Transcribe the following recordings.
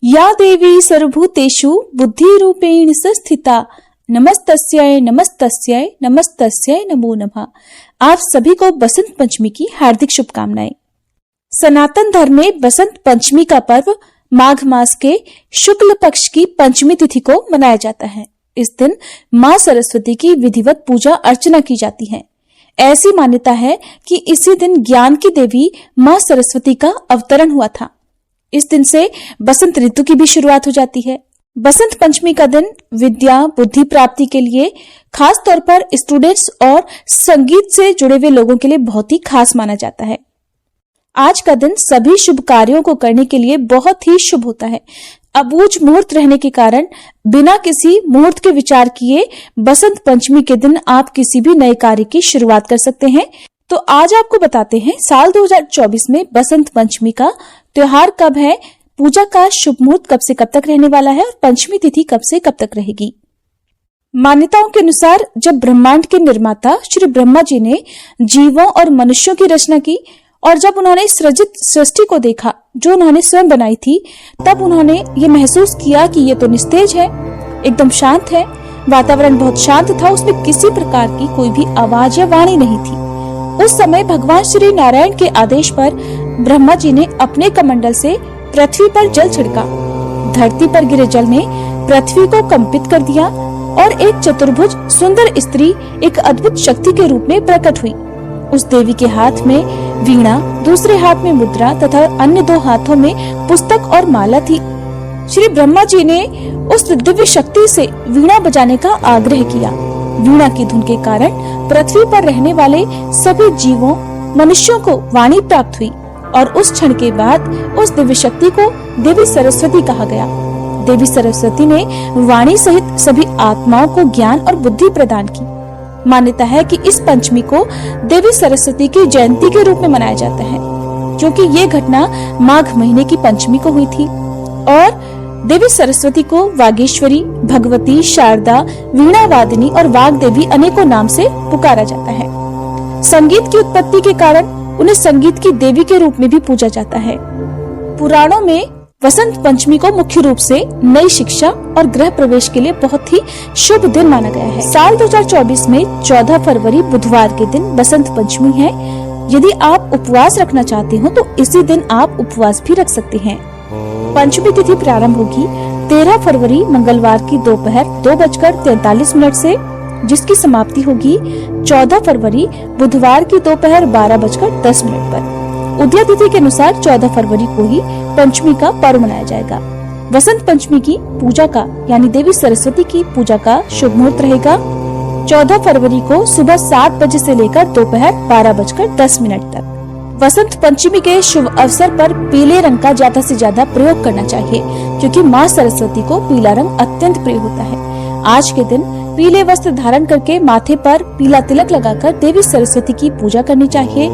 या देवी सर्वभूतेषु बुद्धिरूपेण संस्थिता नमस्तस्यै नमस्तस्यै नमस्तस्यै नमो नमः। आप सभी को बसंत पंचमी की हार्दिक शुभकामनाएं। सनातन धर्म में बसंत पंचमी का पर्व माघ मास के शुक्ल पक्ष की पंचमी तिथि को मनाया जाता है। इस दिन मां सरस्वती की विधिवत पूजा अर्चना की जाती है। ऐसी मान्यता है कि इसी दिन ज्ञान की देवी मां सरस्वती का अवतरण हुआ था। इस दिन से बसंत ऋतु की भी शुरुआत हो जाती है। बसंत पंचमी का दिन विद्या बुद्धि प्राप्ति के लिए खास तौर पर स्टूडेंट्स और संगीत से जुड़े हुए लोगों के लिए बहुत ही खास माना जाता है। आज का दिन सभी शुभ कार्यों को करने के लिए बहुत ही शुभ होता है। अबूझ मुहूर्त रहने के कारण बिना किसी मुहूर्त के विचार किए बसंत पंचमी के दिन आप किसी भी नए कार्य की शुरुआत कर सकते हैं। तो आज आपको बताते हैं साल 2024 में बसंत पंचमी का त्योहार कब है, पूजा का शुभ मुहूर्त कब से कब तक रहने वाला है और पंचमी तिथि कब से कब तक रहेगी। मान्यताओं के अनुसार जब ब्रह्मांड के निर्माता श्री ब्रह्मा जी ने जीवों और मनुष्यों की रचना की और जब उन्होंने सृजित सृष्टि को देखा जो उन्होंने स्वयं बनाई थी, तब उन्होंने ये महसूस किया कि ये तो निस्तेज है, एकदम शांत है। वातावरण बहुत शांत था, उसमें किसी प्रकार की कोई भी आवाज या वाणी नहीं थी। उस समय भगवान श्री नारायण के आदेश पर ब्रह्मा जी ने अपने कमंडल से पृथ्वी पर जल छिड़का। धरती पर गिरे जल ने पृथ्वी को कंपित कर दिया और एक चतुर्भुज सुंदर स्त्री एक अद्भुत शक्ति के रूप में प्रकट हुई। उस देवी के हाथ में वीणा, दूसरे हाथ में मुद्रा तथा अन्य दो हाथों में पुस्तक और माला थी। श्री ब्रह्मा जी ने उस दिव्य शक्ति से वीणा बजाने का आग्रह किया। वीणा की धुन के कारण पृथ्वी पर रहने वाले सभी जीवों मनुष्यों को वाणी प्राप्त हुई और उस क्षण के बाद उस दिव्य शक्ति को देवी सरस्वती कहा गया। देवी सरस्वती ने वाणी सहित सभी आत्माओं को ज्ञान और बुद्धि प्रदान की। मान्यता है कि इस पंचमी को देवी सरस्वती की जयंती के रूप में मनाया जाता है, क्योंकि ये घटना माघ महीने की पंचमी को हुई थी। और देवी सरस्वती को वागेश्वरी, भगवती, शारदा, वीणा वादिनी और वाग देवी अनेकों नाम से पुकारा जाता है। संगीत की उत्पत्ति के कारण उन्हें संगीत की देवी के रूप में भी पूजा जाता है। पुराणों में वसंत पंचमी को मुख्य रूप से नई शिक्षा और गृह प्रवेश के लिए बहुत ही शुभ दिन माना गया है। साल 2024 में 14 फरवरी बुधवार के दिन बसंत पंचमी है। यदि आप उपवास रखना चाहते हो तो इसी दिन आप उपवास भी रख सकते हैं। पंचमी तिथि प्रारंभ होगी 13 फरवरी मंगलवार की दोपहर 2:43 से, जिसकी समाप्ति होगी 14 फरवरी बुधवार की दोपहर 12:10 पर। उदय तिथि के अनुसार 14 फरवरी को ही पंचमी का पर्व मनाया जाएगा। वसंत पंचमी की पूजा का यानी देवी सरस्वती की पूजा का शुभ मुहूर्त रहेगा 14 फरवरी को सुबह 7 बजे से लेकर दोपहर 12:10 तक। वसंत पंचमी के शुभ अवसर पर पीले रंग का ज्यादा से ज्यादा प्रयोग करना चाहिए, क्योंकि मां सरस्वती को पीला रंग अत्यंत प्रिय होता है। आज के दिन पीले वस्त्र धारण करके माथे पर पीला तिलक लगाकर देवी सरस्वती की पूजा करनी चाहिए।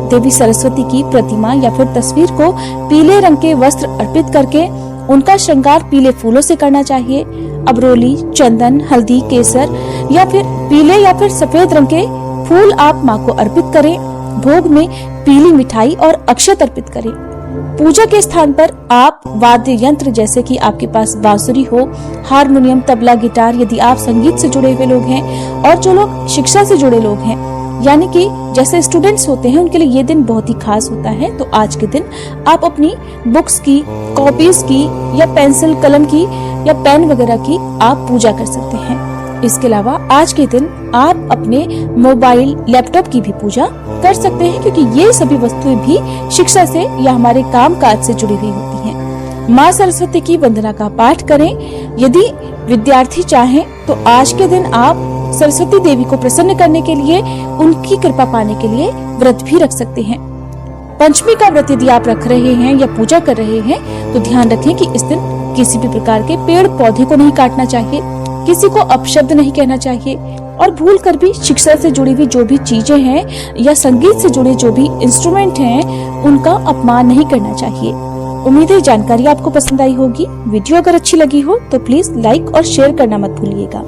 देवी सरस्वती की प्रतिमा या फिर तस्वीर को पीले रंग के वस्त्र अर्पित करके उनका श्रृंगार पीले फूलों से करना चाहिए। अबरोली, चंदन, हल्दी, केसर या फिर पीले या फिर सफेद रंग के फूल आप मां को अर्पित करें। भोग में पीली मिठाई और अक्षत अर्पित करें। पूजा के स्थान पर आप वाद्य यंत्र जैसे कि आपके पास बांसुरी हो, हारमोनियम, तबला, गिटार, यदि आप संगीत से जुड़े हुए लोग हैं और जो लोग शिक्षा से जुड़े लोग हैं यानी कि जैसे स्टूडेंट्स होते हैं, उनके लिए ये दिन बहुत ही खास होता है। तो आज के दिन आप अपनी बुक्स की, कॉपीज की या पेंसिल, कलम की या पेन वगैरह की आप पूजा कर सकते हैं। इसके अलावा आज के दिन आप अपने मोबाइल, लैपटॉप की भी पूजा कर सकते हैं, क्योंकि ये सभी वस्तुएं भी शिक्षा से या हमारे काम काज से जुड़ी हुई होती हैं। माँ सरस्वती की वंदना का पाठ करें। यदि विद्यार्थी चाहें तो आज के दिन आप सरस्वती देवी को प्रसन्न करने के लिए, उनकी कृपा पाने के लिए व्रत भी रख सकते हैं। पंचमी का व्रत यदि आप रख रहे हैं या पूजा कर रहे हैं तो ध्यान रखें कि इस दिन किसी भी प्रकार के पेड़ पौधे को नहीं काटना चाहिए, किसी को अपशब्द नहीं कहना चाहिए और भूल कर भी शिक्षा से जुड़ी हुई जो भी चीजें हैं या संगीत से जुड़े जो भी इंस्ट्रूमेंट हैं उनका अपमान नहीं करना चाहिए। उम्मीद है जानकारी आपको पसंद आई होगी। वीडियो अगर अच्छी लगी हो तो प्लीज लाइक और शेयर करना मत भूलिएगा।